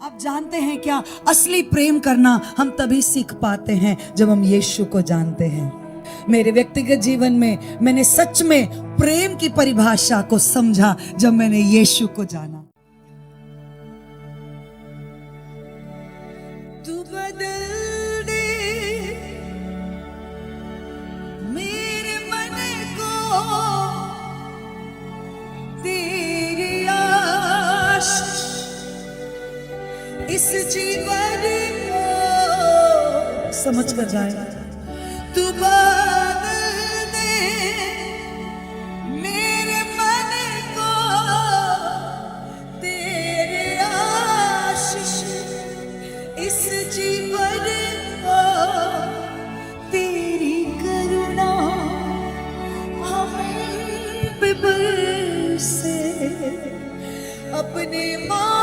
आप जानते हैं क्या, असली प्रेम करना हम तभी सीख पाते हैं जब हम यीशु को जानते हैं। मेरे व्यक्तिगत जीवन में मैंने सच में प्रेम की परिभाषा को समझा जब मैंने यीशु को जाना। तू बदल दे मेरे मन को, तेरी आशीष इस जीवन को समझ कर जाए। तू बदल दे मेरे मन को, तेरे आशीष इस जीवन को, तेरी करुणा हम पे बरसे, अपने माँ